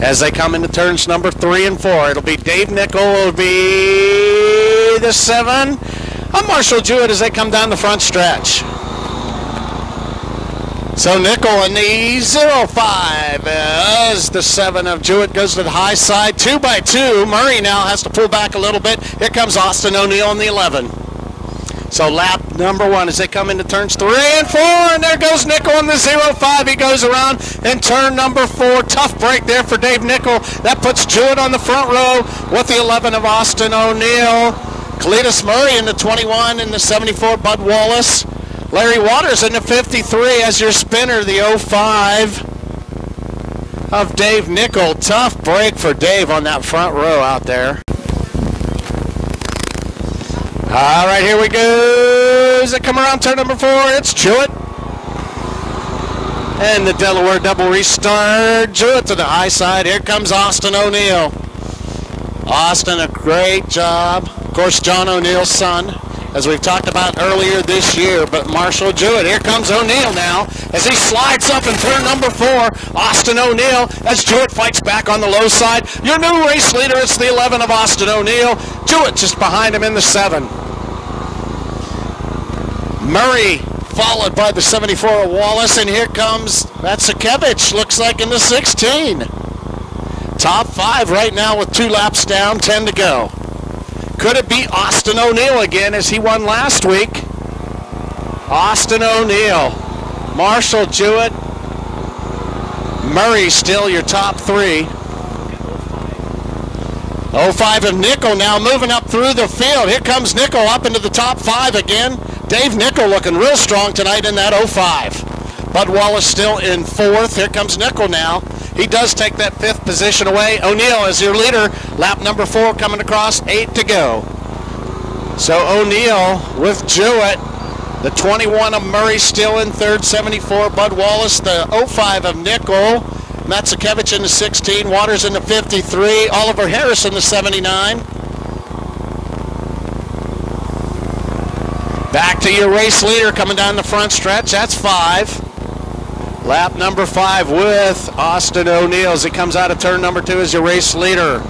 as they come into turns number 3 and 4. It'll be Dave Nickel will be the 7. Marshall Jewett as they come down the front stretch. So Nickel in the 0-5 as the 7 of Jewett goes to the high side. 2 by 2. Murray now has to pull back a little bit. Here comes Austin O'Neill in the 11. So lap number 1 as they come into turns 3 and 4, and there goes Nickel in the 0-5. He goes around in turn number 4. Tough break there for Dave Nickel. That puts Jewett on the front row with the 11 of Austin O'Neill. Cletus Murray in the 21 and the 74, Bud Wallace. Larry Waters in the 53 as your spinner, the 05 of Dave Nickel. Tough break for Dave on that front row out there. All right, here we go. As they come around turn number 4, it's Jewett. And the Delaware double restart. Jewett to the high side. Here comes Austin O'Neill. Austin, a great job. Of course, John O'Neill's son, as we've talked about earlier this year, but Marshall Jewett. Here comes O'Neill now as he slides up in turn number 4. Austin O'Neill as Jewett fights back on the low side. Your new race leader, it's the 11 of Austin O'Neill. Jewett just behind him in the 7. Murray followed by the 74 of Wallace, and here comes Vatsakevich, looks like in the 16. Top 5 right now with 2 laps down, 10 to go. Could it be Austin O'Neill again as he won last week? Austin O'Neill, Marshall Jewett, Murray still your top 3. 05 of Nickel now moving up through the field. Here comes Nickel up into the top 5 again. Dave Nickel looking real strong tonight in that 05. Bud Wallace still in 4th. Here comes Nickel now. He does take that 5th position away. O'Neill is your leader. Lap number 4 coming across, 8 to go. So O'Neill with Jewett. The 21 of Murray still in 3rd, 74. Bud Wallace, the 05 of Nickel. Matsakevich in the 16. Waters in the 53. Oliver Harris in the 79. Back to your race leader coming down the front stretch. That's 5. Lap number 5 with Austin O'Neill as he comes out of turn number 2 as your race leader.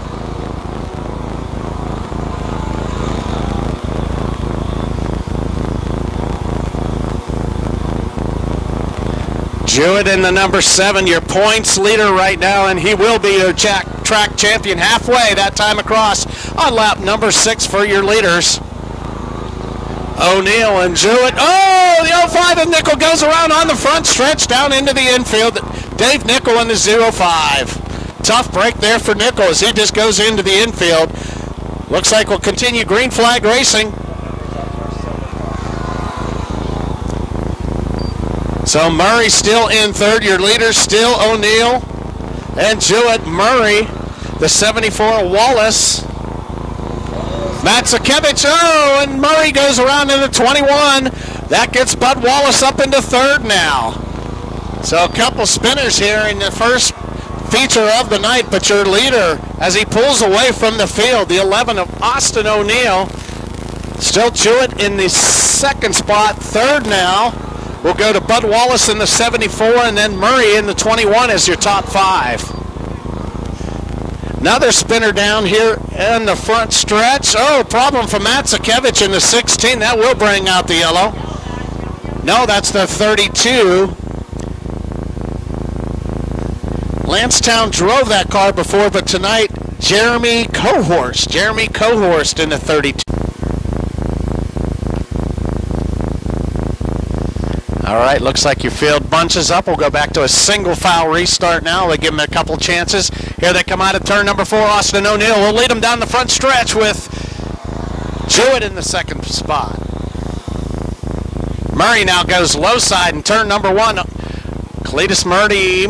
Jewett in the number 7, your points leader right now, and he will be your track champion halfway that time across on lap number 6 for your leaders. O'Neill and Jewett. Oh, the 05 of Nickel goes around on the front stretch down into the infield. Dave Nickel in the 05. Tough break there for Nickel as he just goes into the infield. Looks like we'll continue green flag racing. So Murray still in 3rd. Your leader still O'Neill and Jewett. Murray, the 74 Wallace. Matsakevich, oh, and Murray goes around in the 21. That gets Bud Wallace up into 3rd now. So a couple spinners here in the first feature of the night, but your leader, as he pulls away from the field, the 11 of Austin O'Neill. Still Jewett in the 2nd spot. 3rd now will go to Bud Wallace in the 74, and then Murray in the 21 as your top 5. Another spinner down here in the front stretch. Oh, problem for Matsakevich in the 16. That will bring out the yellow. No, that's the 32. Lancetown drove that car before, but tonight, Jeremy Cohorst in the 32. All right, looks like your field bunches up. We'll go back to a single foul restart now. They give them a couple chances. Here they come out of turn number 4. Austin O'Neill will lead them down the front stretch with Jewett in the 2nd spot. Murray now goes low side in turn number 1. Cletus Murray.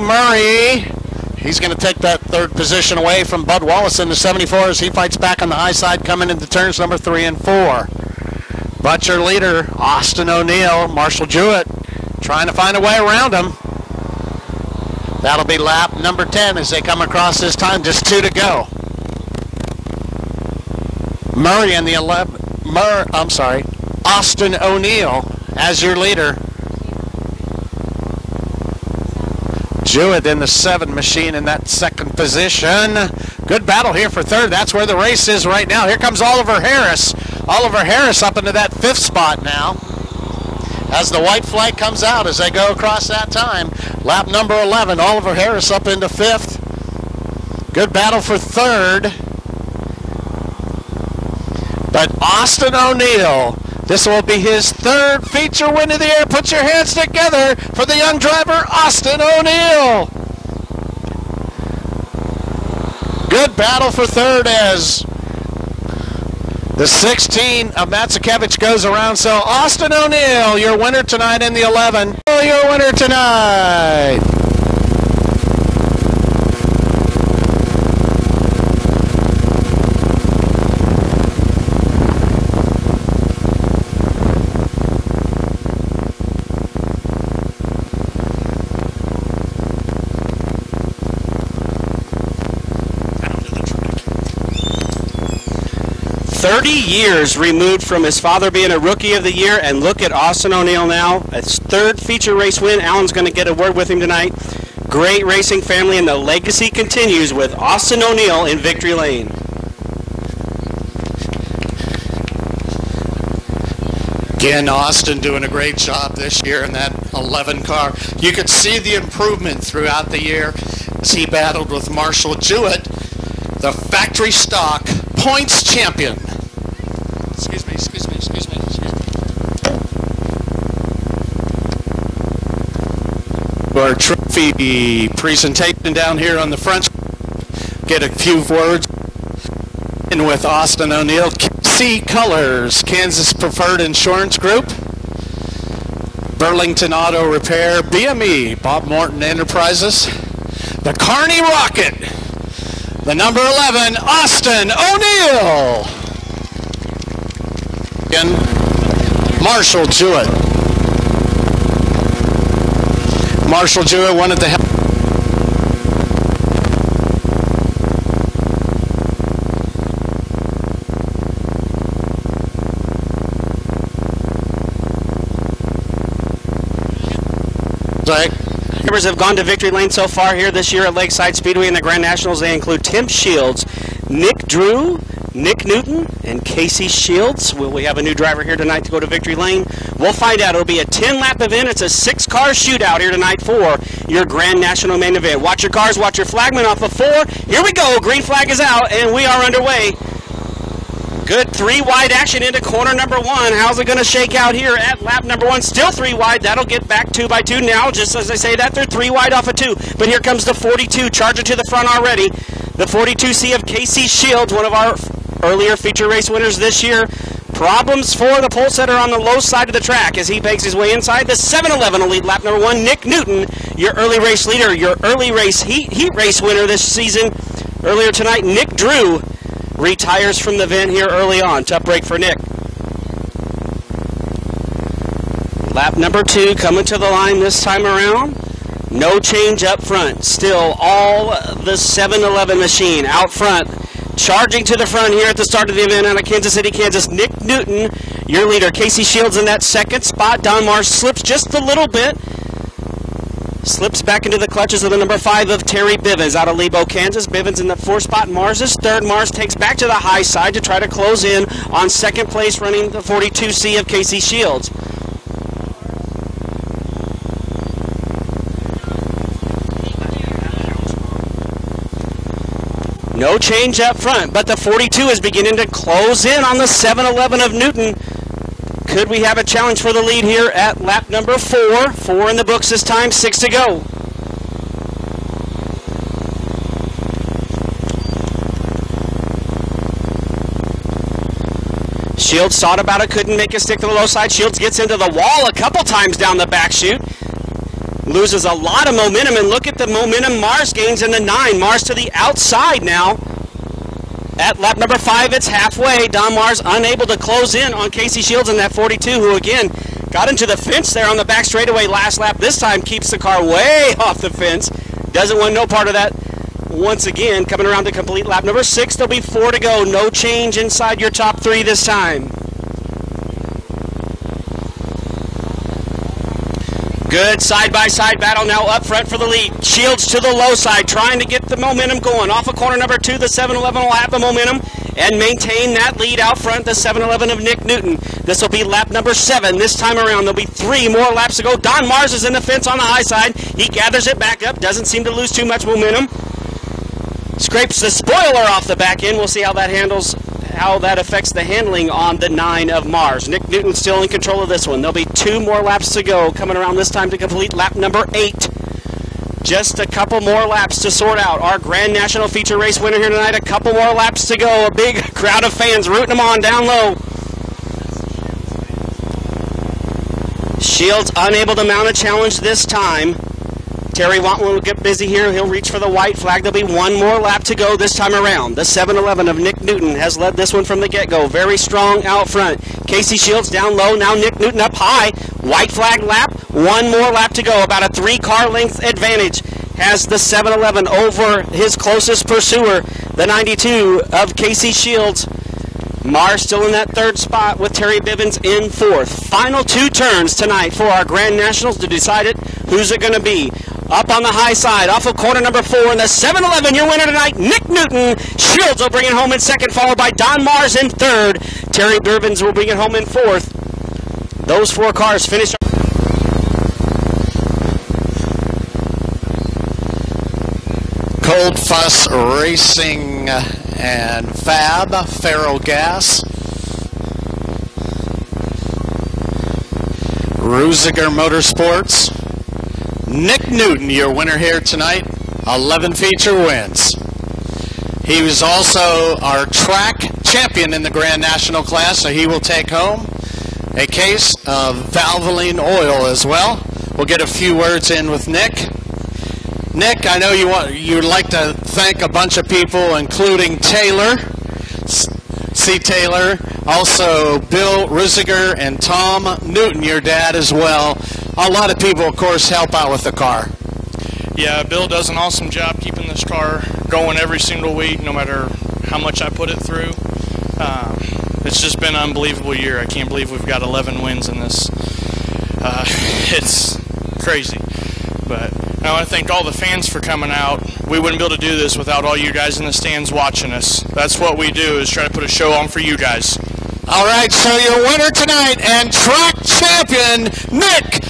He's going to take that 3rd position away from Bud Wallace in the 74 as he fights back on the high side coming into turns number 3 and 4. But your leader, Austin O'Neill, Marshall Jewett, trying to find a way around him. That'll be lap number 10 as they come across this time. Just 2 to go. Murray and the 11. Austin O'Neill as your leader. Jewett in the 7 machine in that second position. Good battle here for third. That's where the race is right now. Here comes Oliver Harris. Oliver Harris up into that 5th spot now, as the white flag comes out as they go across that time. Lap number 11, Oliver Harris up into 5th. Good battle for third. But Austin O'Neill, this will be his 3rd feature win of the year. Put your hands together for the young driver, Austin O'Neill. Good battle for third as the 16 of Matsakevich goes around. So Austin O'Neill, your winner tonight in the 11. Your winner tonight. 30 years removed from his father being a Rookie of the Year, and look at Austin O'Neill now. His 3rd feature race win. Alan's going to get a word with him tonight. Great racing family, and the legacy continues with Austin O'Neill in victory lane. Again, Austin doing a great job this year in that 11 car. You could see the improvement throughout the year as he battled with Marshall Jewett, the factory stock points champion. Excuse me. Our trophy presentation down here on the front. Get a few words in with Austin O'Neill. C Colors, Kansas Preferred Insurance Group, Burlington Auto Repair, BME, Bob Morton Enterprises, the Kearney Rocket, the number 11, Austin O'Neill, and Marshall Jewett. Marshall Jewett wanted to help. Members have gone to victory lane so far here this year at Lakeside Speedway in the Grand Nationals. They include Tim Shields, Nick Drew, Nick Newton, and Casey Shields. Will we have a new driver here tonight to go to victory lane? We'll find out. It'll be a 10-lap event. It's a 6-car shootout here tonight for your Grand National main event. Watch your cars, watch your flagman off of 4. Here we go. Green flag is out, and we are underway. Good 3-wide action into corner number 1. How's it going to shake out here at lap number 1? Still 3 wide. That'll get back 2 by 2 now. Just as I say that, they're 3 wide off of 2. But here comes the 42, charging to the front already. The 42C of Casey Shields, one of our earlier feature race winners this year. Problems for the pole setter on the low side of the track as he makes his way inside. The 711 will lead lap number 1. Nick Newton, your early race leader, your early race heat race winner this season. Earlier tonight, Nick Drew retires from the event here early on. Tough break for Nick. Lap number 2 coming to the line this time around. No change up front. Still all the 711 machine out front. Charging to the front here at the start of the event out of Kansas City, Kansas. Nick Newton, your leader. Casey Shields in that 2nd spot. Don Mars slips just a little bit. Slips back into the clutches of the number 5 of Terry Bivens out of Lebo, Kansas. Bivens in the 4th spot. Mars is 3rd. Mars takes back to the high side to try to close in on 2nd place, running the 42C of Casey Shields. No change up front, but the 42 is beginning to close in on the 711 of Newton. Could we have a challenge for the lead here at lap number 4? 4 in the books this time, 6 to go. Shields thought about it, couldn't make it stick to the low side. Shields gets into the wall a couple times down the back chute. Loses a lot of momentum, and look at the momentum Mars gains in the 9. Mars to the outside now. At lap number 5, it's halfway. Don Mars unable to close in on Casey Shields in that 42, who again got into the fence there on the back straightaway last lap. This time keeps the car way off the fence. Doesn't want no part of that. Once again, coming around to complete lap number 6, there'll be 4 to go. No change inside your top 3 this time. Good side-by-side battle now up front for the lead. Shields to the low side, trying to get the momentum going. Off of corner number 2, the 7-Eleven will have the momentum and maintain that lead out front, the 7-Eleven of Nick Newton. This will be lap number 7 this time around. There'll be 3 more laps to go. Don Mars is in the fence on the high side. He gathers it back up, doesn't seem to lose too much momentum. Scrapes the spoiler off the back end. We'll see how that affects the handling on the 9 of Mars. Nick Newton still in control of this one. There'll be 2 more laps to go, coming around this time to complete lap number 8. Just a couple more laps to sort out our Grand National Feature Race winner here tonight. A couple more laps to go. A big crowd of fans rooting them on down low. Shields unable to mount a challenge this time. Terry Wantwin will get busy here. He'll reach for the white flag. There'll be 1 more lap to go this time around. The 7-Eleven of Nick Newton has led this one from the get-go. Very strong out front. Casey Shields down low. Now Nick Newton up high. White flag lap. 1 more lap to go. About a 3-car length advantage has the 7-Eleven over his closest pursuer, the 92 of Casey Shields. Mars still in that 3rd spot with Terry Bivens in 4th. Final 2 turns tonight for our Grand Nationals to decide it. Who's it going to be? Up on the high side, off of corner number 4 in the 7-Eleven, your winner tonight, Nick Newton. Shields will bring it home in 2nd, followed by Don Mars in 3rd. Terry Bivens will bring it home in 4th. Those 4 cars finish. Cold Fuss Racing and Fab, Ferro Gas, Ruziger Motorsports. Nick Newton, your winner here tonight, 11 feature wins. He was also our track champion in the Grand National class, so he will take home a case of Valvoline oil as well. We'll get a few words in with Nick. Nick, I know you'd like to thank a bunch of people, including Taylor, C. Taylor, also Bill Ruziger and Tom Newton, your dad as well. A lot of people, of course, help out with the car. Yeah, Bill does an awesome job keeping this car going every single week, no matter how much I put it through. It's just been an unbelievable year. I can't believe we've got 11 wins in this. It's crazy. But I want to thank all the fans for coming out. We wouldn't be able to do this without all you guys in the stands watching us. That's what we do, is try to put a show on for you guys. All right, so your winner tonight and track champion, Nick.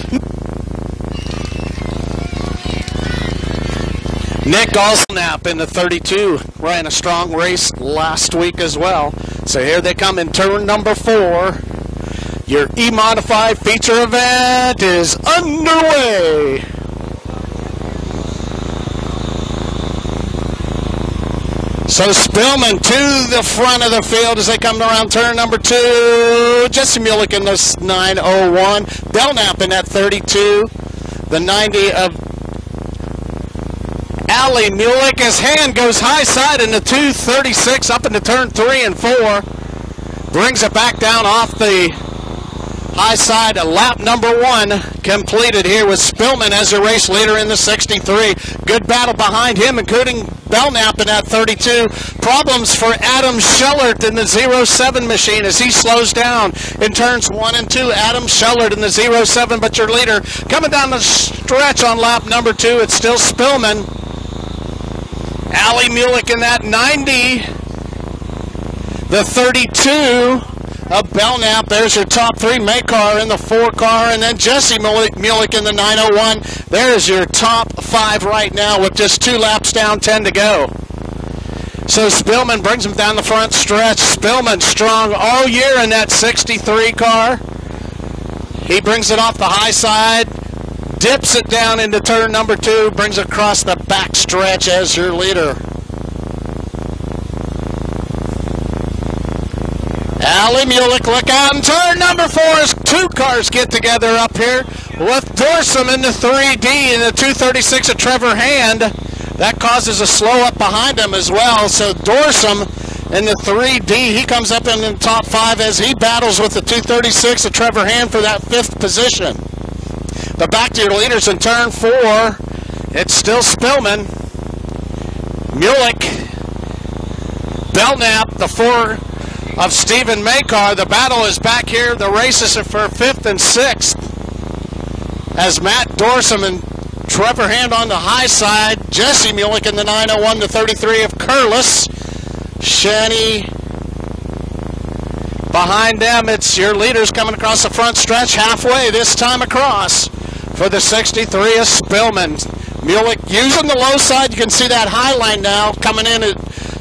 Nick also nap in the 32. Ran a strong race last week as well. So here they come in turn number 4. Your E-Modified feature event is underway. So Spillman to the front of the field as they come around turn number 2. Jesse Mulek in this 901. Belknap in that 32. The 90 of Ali Mulek. His hand goes high side in the 236 up into turn 3 and 4. Brings it back down off the high side. Lap number 1 completed here with Spillman as the race leader in the 63. Good battle behind him, including Belknap in that 32. Problems for Adam Schellert in the 07 machine as he slows down in turns 1 and 2. Adam Schellert in the 07, but your leader coming down the stretch on lap number 2. It's still Spillman. Ali Mulek in that 90. The 32 of Belknap. There's your top 3. Makar in the 4 car, and then Jesse Mulek in the 901. There's your top 5 right now with just 2 laps down, 10 to go. So Spillman brings him down the front stretch. Spillman strong all year in that 63 car. He brings it off the high side, dips it down into turn number 2, brings it across the back stretch as your leader. Ali Mulek, look out in turn number 4 as 2 cars get together up here with Dorsum in the 3D and the 236 of Trevor Hand. That causes a slow up behind him as well. So Dorsum in the 3D, he comes up in the top 5 as he battles with the 236 of Trevor Hand for that 5th position. But back to your leaders in turn 4. It's still Spillman, Mulek, Belknap, the 4 of Stephen Makar. The battle is back here. The races are for 5th and 6th. as Matt Dorsum and Trevor Hand on the high side. Jesse Mulick in the 901 to 33 of Curlis. Shanny behind them. It's your leaders coming across the front stretch, halfway this time across for the 63 of Spillman. Mulick using the low side. You can see that high line now coming in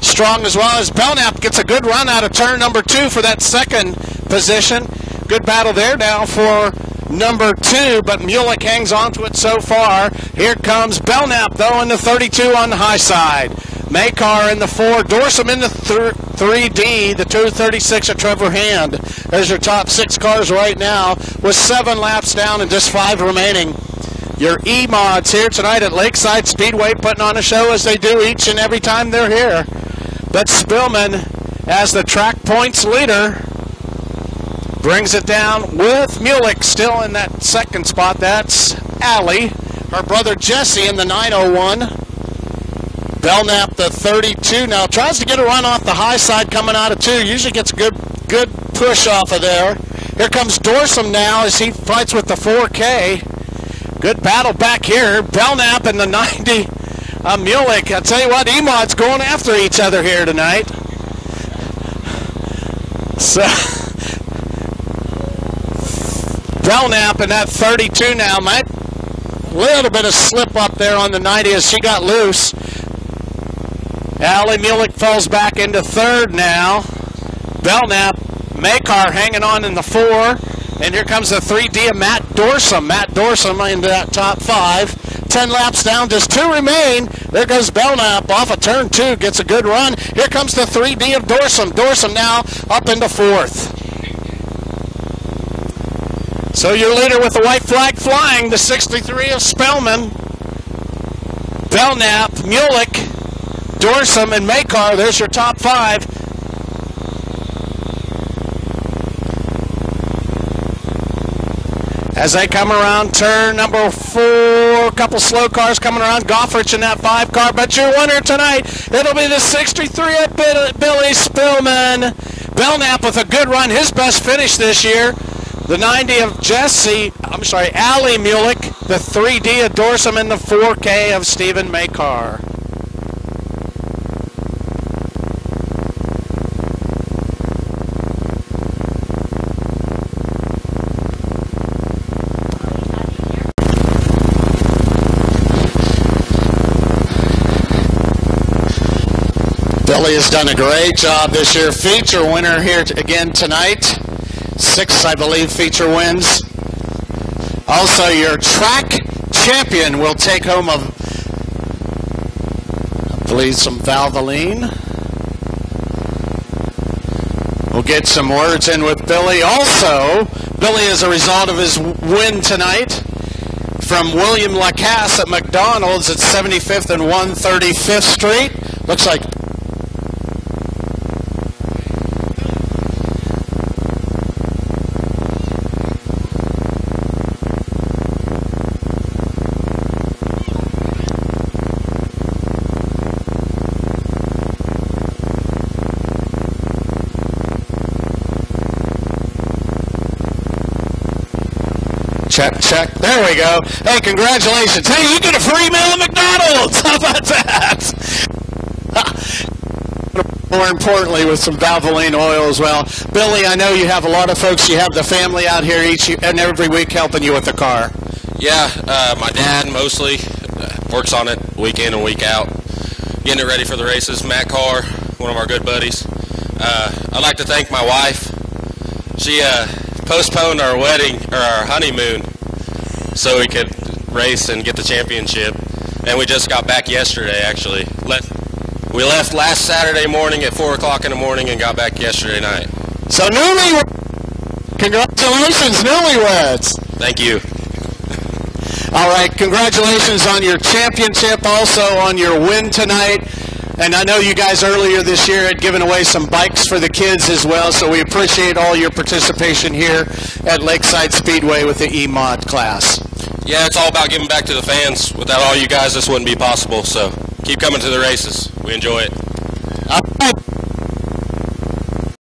strong as well, as Belknap gets a good run out of turn number 2 for that second position. Good battle there now for number 2, but Mulick hangs on to it so far. Here comes Belknap, though, in the 32 on the high side. Makar in the 4, Dorsum in the 3D, the 236 of Trevor Hand. There's your top 6 cars right now with 7 laps down and just 5 remaining. Your E-Mods here tonight at Lakeside Speedway, putting on a show as they do each and every time they're here. But Spillman, as the track points leader, brings it down with Mulick still in that second spot. That's Allie. Her brother Jesse in the 901. Belknap the 32 now. Tries to get a run off the high side coming out of 2. Usually gets a good push off of there. Here comes Dorsum now as he fights with the 4K. Good battle back here. Belknap in the 90. Mulick. I tell you what, E-Mod's going after each other here tonight. So Belknap in that 32 now. Might little bit of slip up there on the 90 as she got loose. Allie Mulick falls back into 3rd now. Belknap, Makar hanging on in the 4. And here comes the 3D of Matt Dorsum. Matt Dorsum into that top 5. 10 laps down, just 2 remain. There goes Belknap off of turn 2, gets a good run. Here comes the 3D of Dorsum. Dorsum now up into 4th. So your leader with the white flag flying, the 63 of Spellman. Belknap, Mulick, Dorsum, and Makar. There's your top 5. As they come around turn number 4, a couple slow cars coming around. Goffrich in that 5 car, but your winner tonight, it'll be the 63 at Billy Spillman. Belknap with a good run, his best finish this year. The 90 of Allie Mulick, the 3D of Dorsum, and the 4K of Stephen Makar. Billy has done a great job this year. Feature winner here again tonight. 6, I believe, feature wins. Also, your track champion will take home I believe some Valvoline. We'll get some words in with Billy. Also, Billy, as a result of his win tonight from William Lacasse at McDonald's at 75th and 135th Street. Looks like check. There we go. Hey, congratulations. Hey, you get a free meal at McDonald's. How about that? More importantly, with some Valvoline oil as well. Billy, I know you have a lot of folks. You have the family out here each and every week helping you with the car. Yeah, my dad mostly works on it week in and week out, getting it ready for the races. Matt Carr, one of our good buddies. I'd like to thank my wife. She postponed our wedding or our honeymoon so we could race and get the championship, and we just got back yesterday. Actually, we left last Saturday morning at 4 o'clock in the morning and got back yesterday night. So congratulations, newlyweds. Thank you. All right, congratulations on your championship, also on your win tonight. And I know you guys earlier this year had given away some bikes for the kids as well, so we appreciate all your participation here at Lakeside Speedway with the E-Mod class. Yeah, it's all about giving back to the fans. Without all you guys, this wouldn't be possible, so keep coming to the races. We enjoy it. All right.